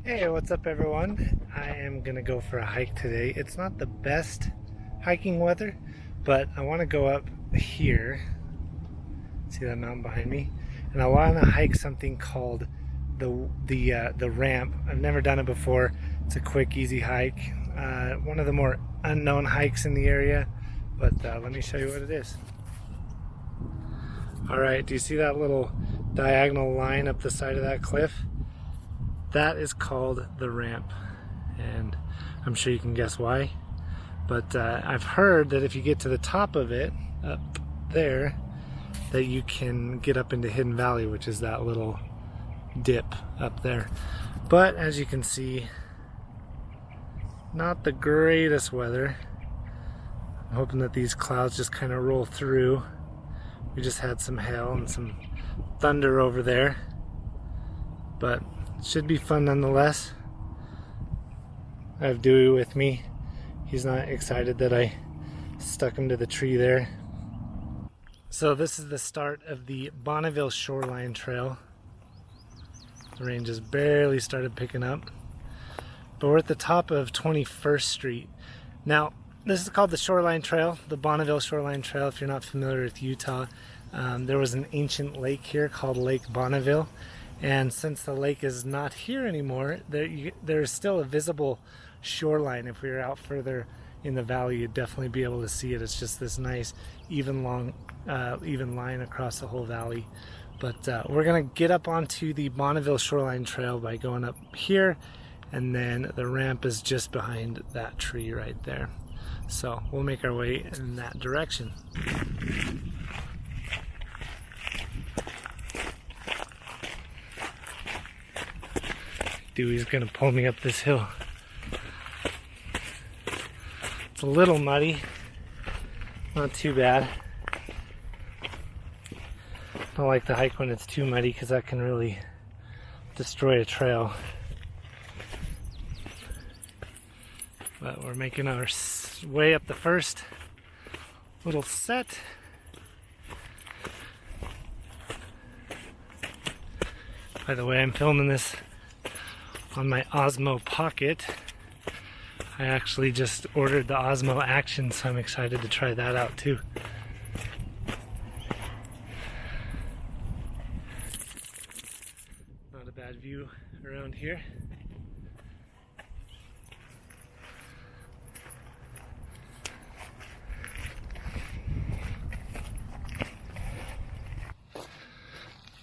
Hey, what's up everyone? I am gonna go for a hike today. It's not the best hiking weather, but I want to go up here. See that mountain behind me? And I want to hike something called the ramp. I've never done it before. It's a quick, easy hike. One of the more unknown hikes in the area, but let me show you what it is. All right, do you see that little diagonal line up the side of that cliff? That is called the ramp, and I'm sure you can guess why. But I've heard that if you get to the top of it, up there, that you can get up into Hidden Valley, which is that little dip up there. But as you can see, not the greatest weather. I'm hoping that these clouds just kind of roll through. We just had some hail and some thunder over there, but should be fun nonetheless. I have Dewey with me. He's not excited that I stuck him to the tree there. So this is the start of the Bonneville Shoreline Trail. The rain just barely started picking up, but we're at the top of 21st Street. Now, this is called the Shoreline Trail, the Bonneville Shoreline Trail. If you're not familiar with Utah, there was an ancient lake here called Lake Bonneville. And since the lake is not here anymore, there's still a visible shoreline. If we were out further in the valley, you'd definitely be able to see it. It's just this nice, even line across the whole valley. But we're gonna get up onto the Bonneville Shoreline Trail by going up here, and then the ramp is just behind that tree right there. So we'll make our way in that direction. Dewey's gonna pull me up this hill. It's a little muddy, not too bad. I don't like to hike when it's too muddy because that can really destroy a trail. But we're making our way up the first little set. By the way, I'm filming this on my Osmo Pocket. I actually just ordered the Osmo Action, so I'm excited to try that out too. Not a bad view around here.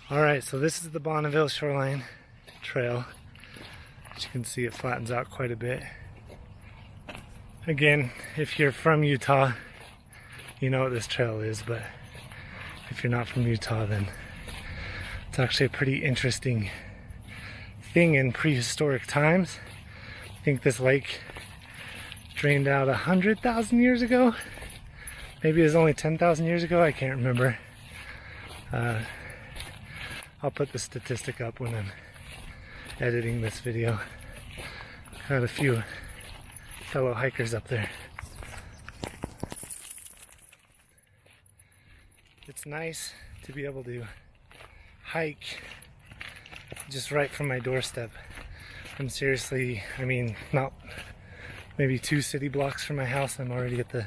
Alright, so this is the Bonneville Shoreline Trail. As you can see, it flattens out quite a bit. Again, if you're from Utah, you know what this trail is, but if you're not from Utah, then it's actually a pretty interesting thing in prehistoric times. I think this lake drained out 100,000 years ago. Maybe it was only 10,000 years ago, I can't remember. I'll put the statistic up when I'm editing this video. Got a few fellow hikers up there. It's nice to be able to hike just right from my doorstep. I'm seriously, not maybe 2 city blocks from my house. I'm already at the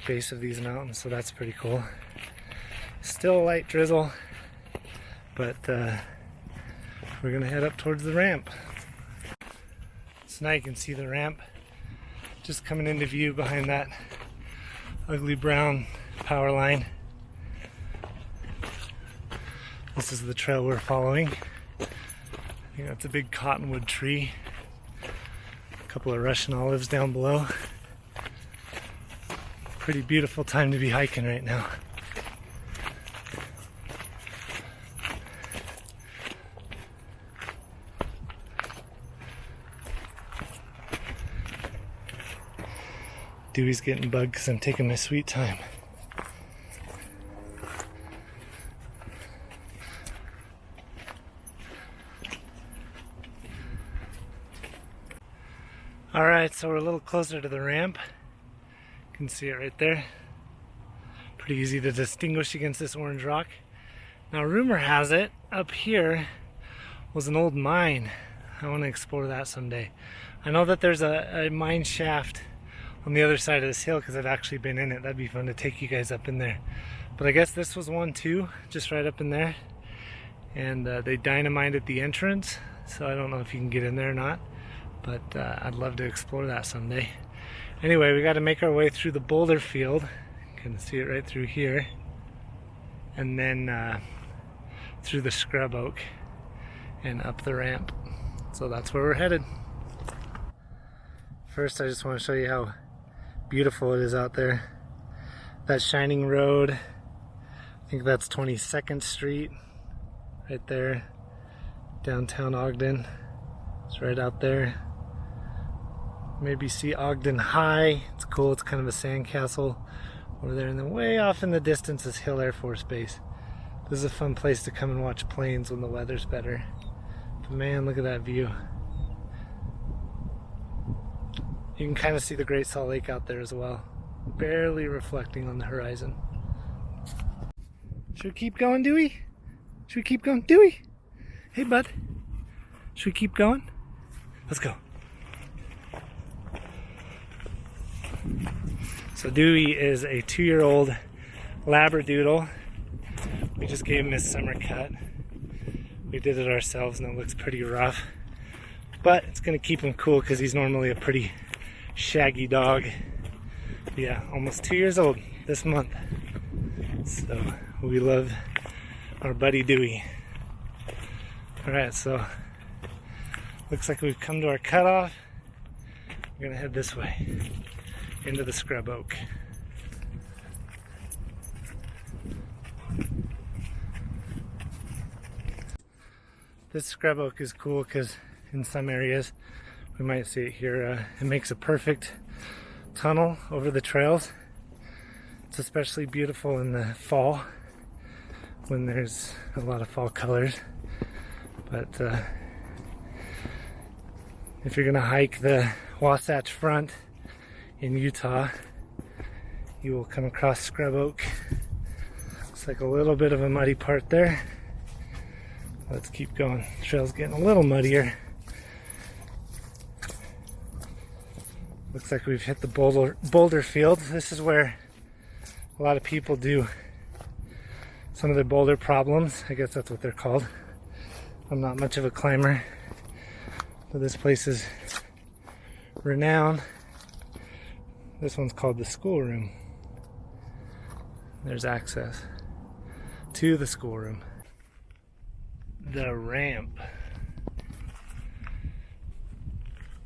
base of these mountains, so that's pretty cool. Still a light drizzle, but we're gonna head up towards the ramp. So now you can see the ramp just coming into view behind that ugly brown power line. This is the trail we're following. I think that's a big cottonwood tree. A couple of Russian olives down below. Pretty beautiful time to be hiking right now. Dewey's getting bugged because I'm taking my sweet time. Alright, so we're a little closer to the ramp. You can see it right there. Pretty easy to distinguish against this orange rock. Now rumor has it, up here was an old mine. I want to explore that someday. I know that there's a mine shaft on the other side of this hill because I've actually been in it. That'd be fun to take you guys up in there. But I guess this was one too, just right up in there. And they dynamited the entrance, so I don't know if you can get in there or not. But I'd love to explore that someday. Anyway, we got to make our way through the boulder field. You can see it right through here. And then through the scrub oak and up the ramp. So that's where we're headed. First, I just want to show you how beautiful it is out there. That shining road, I think that's 22nd Street, right there, downtown Ogden. It's right out there. Maybe see Ogden High. It's cool. It's kind of a sandcastle over there, and then way off in the distance is Hill Air Force Base. This is a fun place to come and watch planes when the weather's better. But man, look at that view. You can kind of see the Great Salt Lake out there as well, barely reflecting on the horizon. Should we keep going, Dewey? Should we keep going? Dewey! Hey, bud. Should we keep going? Let's go. So Dewey is a 2-year-old Labradoodle. We just gave him his summer cut. We did it ourselves and it looks pretty rough. But it's going to keep him cool because he's normally a pretty shaggy dog. Yeah, almost 2 years old this month. So we love our buddy Dewey. Alright, so looks like we've come to our cutoff. We're going to head this way into the scrub oak. This scrub oak is cool because in some areas, we might see it here, it makes a perfect tunnel over the trails. It's especially beautiful in the fall when there's a lot of fall colors. But if you're gonna hike the Wasatch Front in Utah, you will come across scrub oak. Looks like a little bit of a muddy part there. Let's keep going. The trail's getting a little muddier. Looks like we've hit the boulder field. This is where a lot of people do some of their boulder problems. I guess that's what they're called. I'm not much of a climber, but this place is renowned. This one's called the Schoolroom. There's access to the schoolroom. The ramp.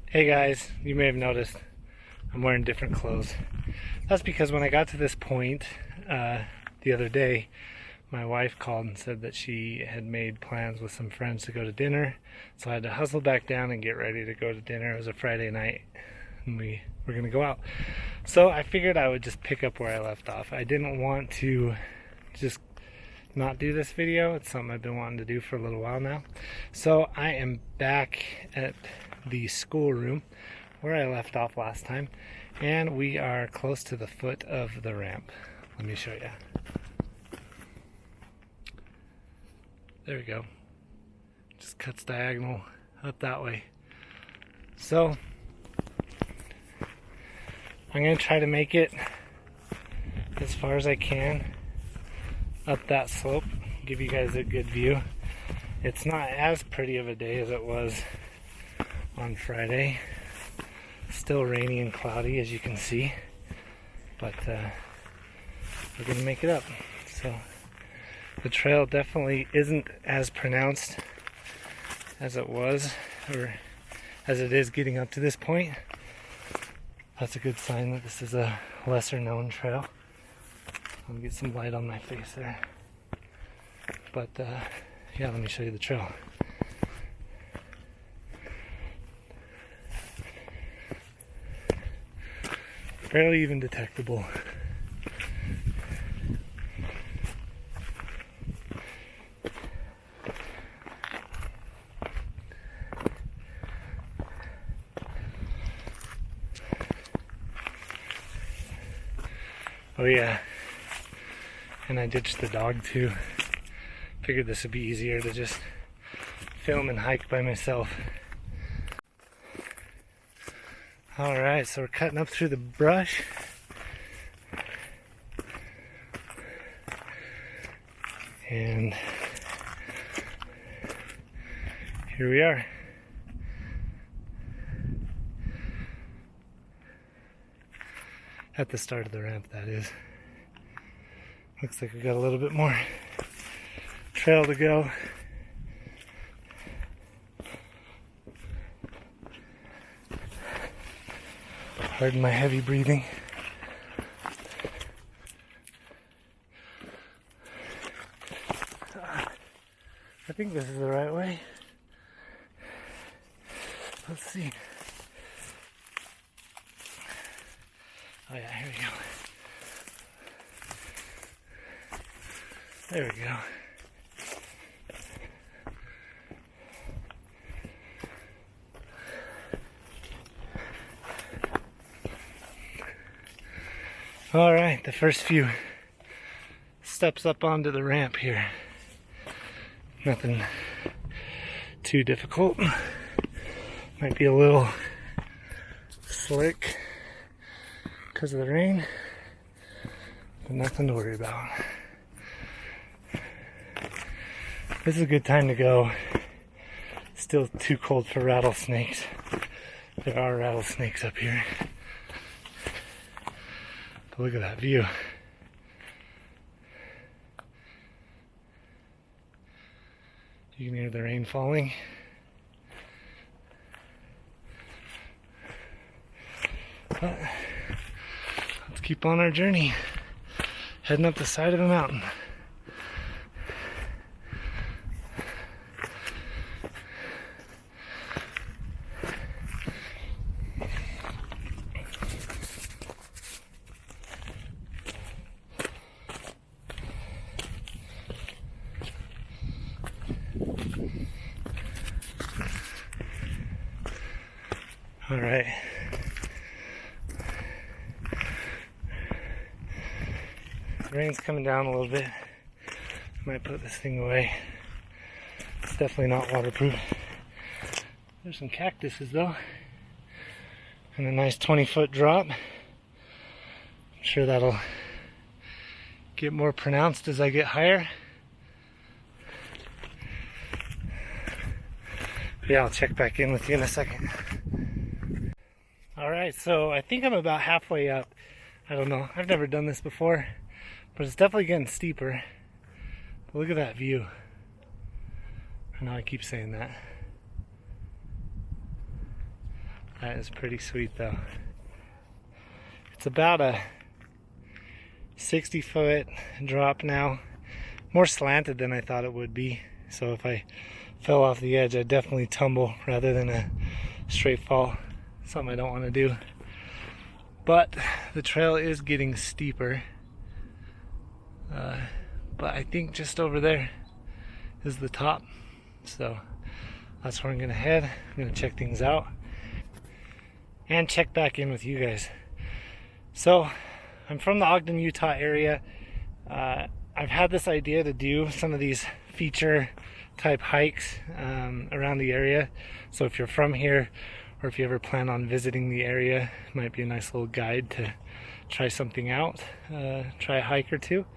Hey guys, you may have noticed I'm wearing different clothes. That's because when I got to this point the other day, my wife called and said that she had made plans with some friends to go to dinner, so I had to hustle back down and get ready to go to dinner. It was a Friday night and we were going to go out. So I figured I would just pick up where I left off. I didn't want to just not do this video. It's something I've been wanting to do for a little while now. So I am back at the schoolroom where I left off last time, and we are close to the foot of the ramp. Let me show you. There we go. Just cuts diagonal up that way. So I'm going to try to make it as far as I can up that slope, give you guys a good view. It's not as pretty of a day as it was on Friday. Still rainy and cloudy, as you can see, but we're going to make it up. So the trail definitely isn't as pronounced as it was, or as it is getting up to this point. That's a good sign that this is a lesser known trail. Let me get some light on my face there. But yeah, let me show you the trail. Barely even detectable. Oh yeah, and I ditched the dog too. Figured this would be easier to just film and hike by myself. Alright, so we're cutting up through the brush. And here we are. At the start of the ramp, that is. Looks like we got a little bit more trail to go. Pardon my heavy breathing. I think this is the right way. Let's see. Oh yeah, here we go. There we go. All right, the first few steps up onto the ramp here. Nothing too difficult. Might be a little slick because of the rain, but nothing to worry about. This is a good time to go. Still too cold for rattlesnakes. There are rattlesnakes up here. But look at that view. You can hear the rain falling. But let's keep on our journey. Heading up the side of a mountain. All right. The rain's coming down a little bit. Might put this thing away. It's definitely not waterproof. There's some cactuses though. And a nice 20-foot drop. I'm sure that'll get more pronounced as I get higher. Yeah, I'll check back in with you in a second. Alright, so I think I'm about halfway up. I don't know, I've never done this before, but it's definitely getting steeper. But look at that view. I know I keep saying that. That is pretty sweet though. It's about a 60-foot drop now. More slanted than I thought it would be. So if I fell off the edge, I'd definitely tumble rather than a straight fall. Something I don't want to do. But the trail is getting steeper. But I think just over there is the top. So that's where I'm going to head. I'm going to check things out and check back in with you guys. So I'm from the Ogden, Utah area. I've had this idea to do some of these feature type hikes around the area. So if you're from here, or if you ever plan on visiting the area, it might be a nice little guide to try something out, try a hike or two.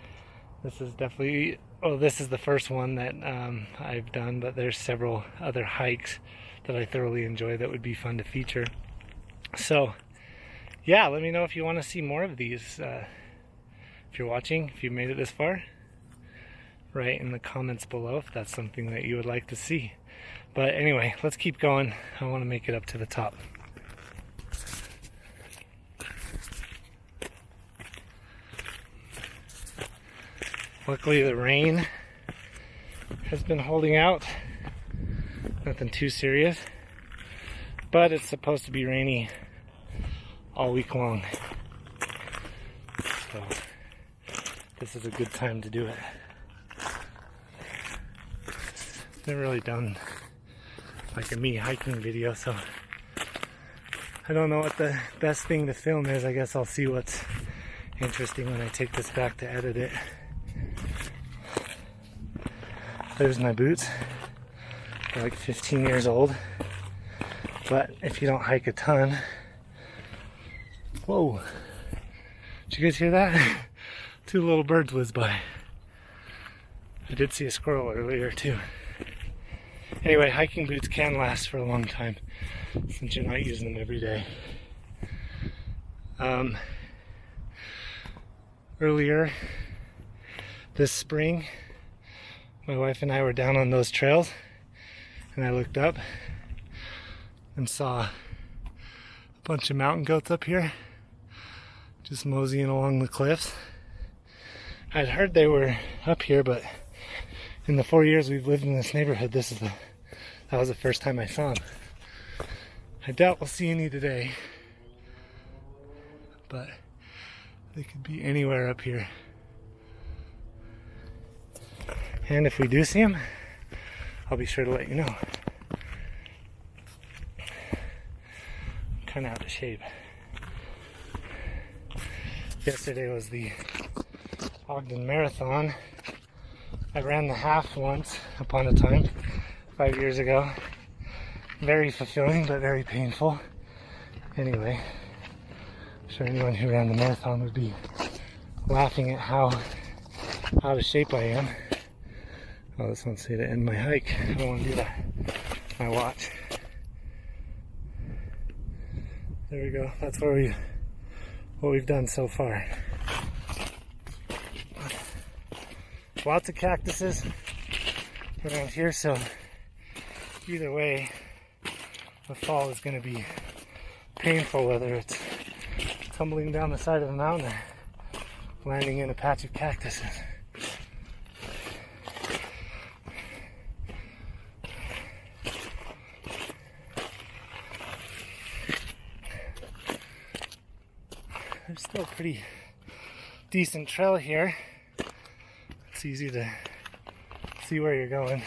This is definitely, well, this is the first one that I've done, but there's several other hikes that I thoroughly enjoy that would be fun to feature. So yeah, let me know if you want to see more of these. If you're watching, if you made it this far, write in the comments below if that's something that you would like to see. But anyway, let's keep going. I want to make it up to the top. Luckily the rain has been holding out. Nothing too serious. But it's supposed to be rainy all week long. So this is a good time to do it. Never really done like a me hiking video, so I don't know what the best thing to film is. I guess I'll see what's interesting when I take this back to edit it. There's my boots. They're like 15 years old. But if you don't hike a ton, Whoa. Did you guys hear that? Two little birds whizzed by. I did see a squirrel earlier too. Anyway, hiking boots can last for a long time since you're not using them every day. Earlier this spring, my wife and I were down on those trails, and I looked up and saw a bunch of mountain goats up here just moseying along the cliffs. I'd heard they were up here, but in the 4 years we've lived in this neighborhood, that was the first time I saw them. I doubt we'll see any today, but they could be anywhere up here. And if we do see them, I'll be sure to let you know. I'm kind of out of shape. Yesterday was the Ogden Marathon. I ran the half once upon a time, 5 years ago. Very fulfilling, but very painful. Anyway, I'm sure anyone who ran the marathon would be laughing at how out of shape I am. Oh, this won't say to end my hike. I don't want to do that. My watch. There we go. That's what we've done so far. Lots of cactuses around here, so either way, the fall is going to be painful, whether it's tumbling down the side of the mountain or landing in a patch of cactuses. There's still a pretty decent trail here. It's easy to see where you're going.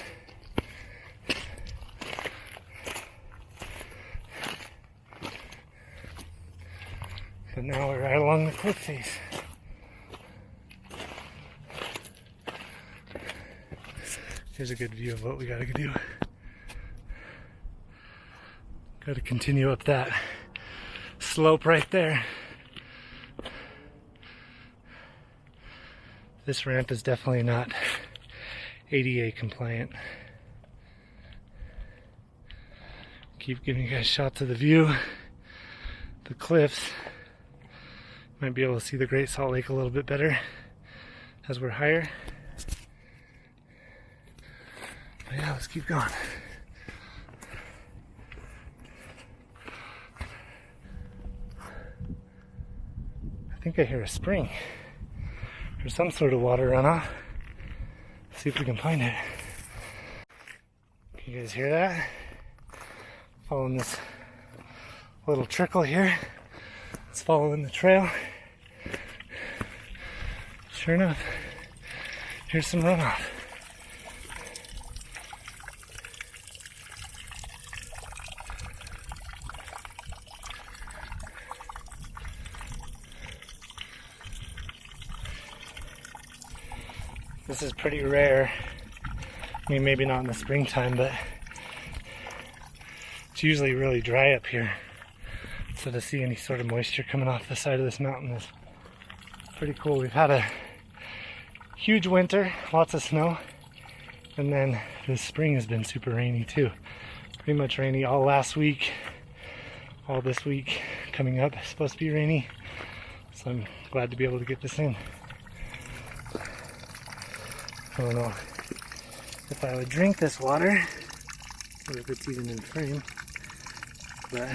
But now we're right along the cliff face. Here's a good view of what we gotta do. Gotta continue up that slope right there. This ramp is definitely not ADA compliant. Keep giving you guys shots of the view, the cliffs. Might be able to see the Great Salt Lake a little bit better as we're higher. But yeah, let's keep going. I think I hear a spring. There's some sort of water runoff. See if we can find it. Can you guys hear that? Following this little trickle here. It's following the trail. Sure enough, here's some runoff. This is pretty rare. I mean, maybe not in the springtime, but it's usually really dry up here. So to see any sort of moisture coming off the side of this mountain is pretty cool. We've had a huge winter, lots of snow, and then this spring has been super rainy too. Pretty much rainy all last week, all this week coming up. It's supposed to be rainy, so I'm glad to be able to get this in. I don't know if I would drink this water, or if it's even in frame, but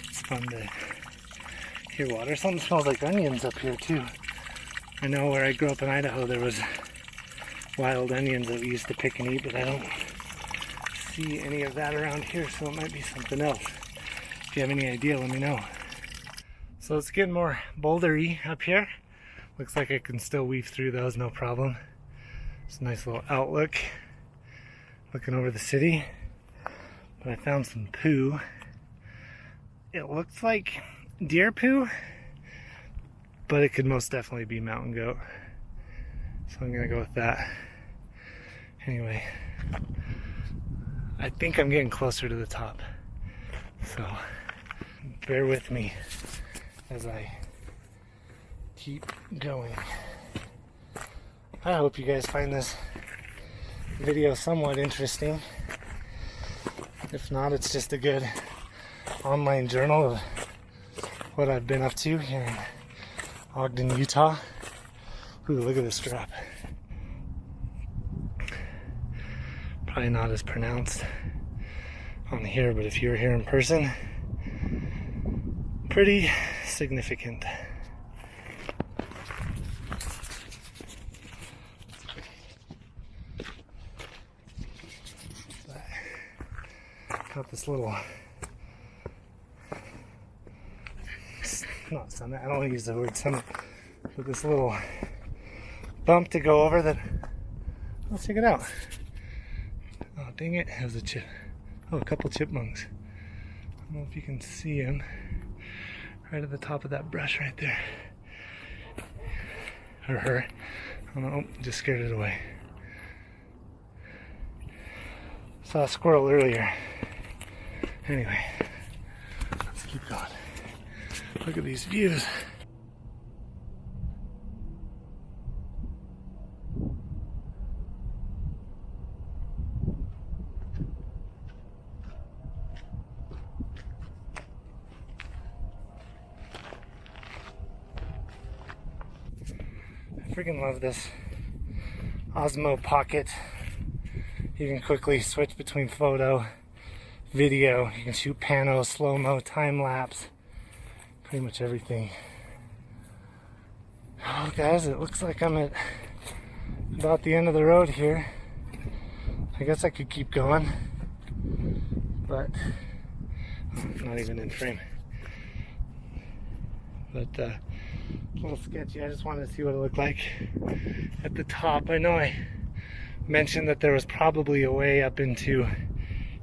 it's fun to hear water. Something smells like onions up here too. I know where I grew up in Idaho there was wild onions that we used to pick and eat, but I don't see any of that around here, so it might be something else. If you have any idea, let me know. So it's getting more bouldery up here. Looks like I can still weave through those, no problem. It's a nice little outlook, looking over the city. But I found some poo. It looks like deer poo, but it could most definitely be mountain goat. So I'm gonna go with that. Anyway, I think I'm getting closer to the top. So bear with me as I keep going. I hope you guys find this video somewhat interesting. If not, it's just a good online journal of what I've been up to here in Ogden, Utah. Ooh, look at this drop. Probably not as pronounced on here, but if you were here in person, pretty significant. Got this little, not summit, I don't want to use the word summit, but this little bump to go over that, let's check it out. Oh dang it, it was a chip. Oh, a couple chipmunks. I don't know if you can see them right at the top of that brush right there. Or her. I don't know, just scared it away. Saw a squirrel earlier. Anyway, let's keep going. Look at these views. I freaking love this Osmo Pocket. You can quickly switch between photo, video, you can shoot pano, slow-mo, time-lapse, pretty much everything. Oh guys, it looks like I'm at about the end of the road here. I guess I could keep going, but not even in frame. But a little sketchy. I just wanted to see what it looked like at the top. I know I mentioned that there was probably a way up into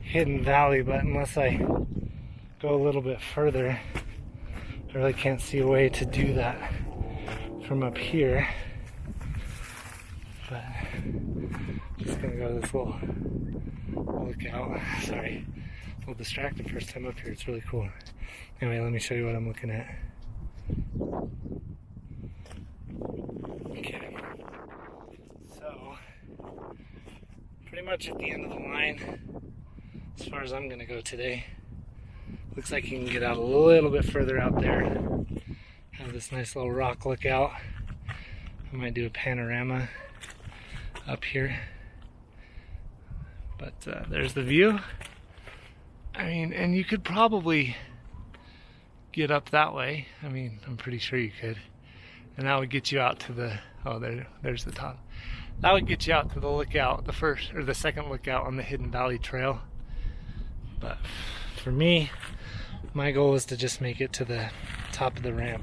Hidden Valley, but unless I go a little bit further, I really can't see a way to do that from up here. But I'm just gonna go to this little lookout. Sorry, a little distracted first time up here. It's really cool. Anyway, let me show you what I'm looking at. Okay, so pretty much at the end of the line as far as I'm gonna go today. Looks like you can get out a little bit further out there. Have this nice little rock lookout. I might do a panorama up here. But there's the view. I mean, and you could probably get up that way. I mean, I'm pretty sure you could. And that would get you out to the, oh, there's the top. That would get you out to the lookout, the first or the second lookout on the Hidden Valley Trail. But for me, my goal is to just make it to the top of the ramp.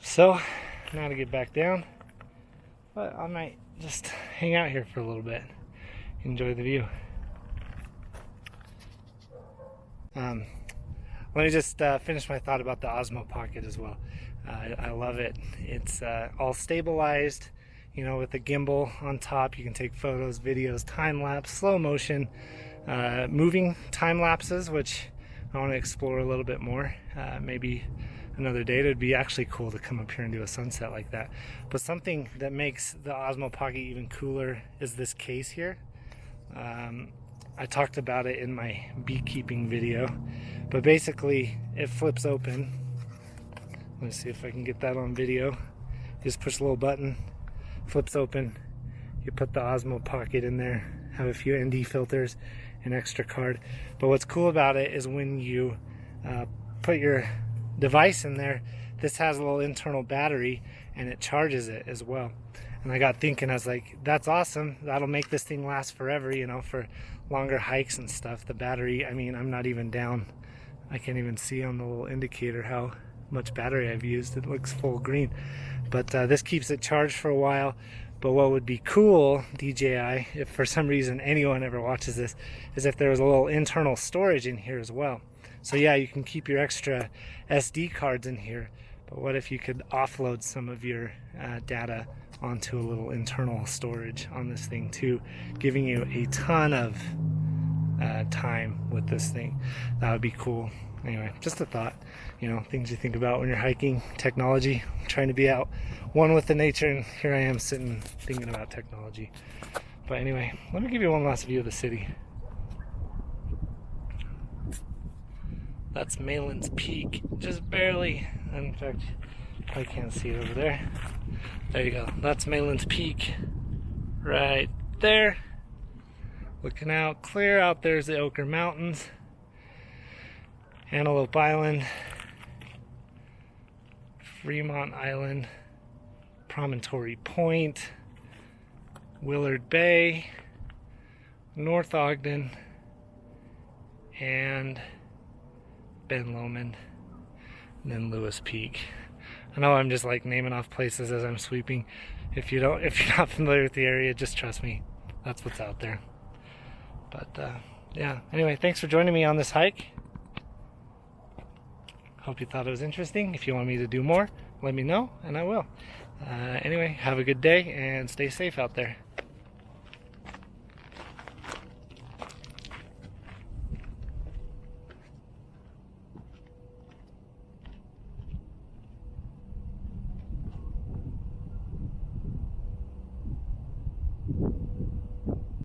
So, now to get back down, but I might just hang out here for a little bit, enjoy the view. Let me just finish my thought about the Osmo Pocket as well. I love it. It's all stabilized, you know, with the gimbal on top. You can take photos, videos, time-lapse, slow motion, moving time-lapses, which I want to explore a little bit more. Maybe another day. It would be actually cool to come up here and do a sunset like that. But something that makes the Osmo Pocket even cooler is this case here. I talked about it in my beekeeping video, but basically it flips open. Let's see if I can get that on video. You just push a little button, flips open, you put the Osmo Pocket in there, have a few ND filters, an extra card. But what's cool about it is when you put your device in there, this has a little internal battery and it charges it as well. And I got thinking, I was like, that's awesome. That'll make this thing last forever, you know, for longer hikes and stuff. The battery, I mean, I'm not even down. I can't even see on the little indicator how much battery I've used. It looks full green. But this keeps it charged for a while. But what would be cool, DJI, if for some reason anyone ever watches this, is if there was a little internal storage in here as well. So yeah, you can keep your extra SD cards in here. But what if you could offload some of your data onto a little internal storage on this thing too, giving you a ton of time with this thing. That would be cool. Anyway, just a thought, things you think about when you're hiking. Technology, trying to be out one with the nature, and here I am sitting thinking about technology. But anyway, let me give you one last view of the city. That's Malin's Peak, just barely. In fact, I can't see it over there. There you go. That's Malin's Peak, right there. Looking out, clear out there's the Ochre Mountains, Antelope Island, Fremont Island, Promontory Point, Willard Bay, North Ogden, and Ben Lomond, and then Lewis Peak. I know I'm just like naming off places as I'm sweeping. If you're not familiar with the area, just trust me. That's what's out there. But yeah, anyway, thanks for joining me on this hike. Hope you thought it was interesting. If you want me to do more, let me know and I will. Anyway, have a good day and stay safe out there.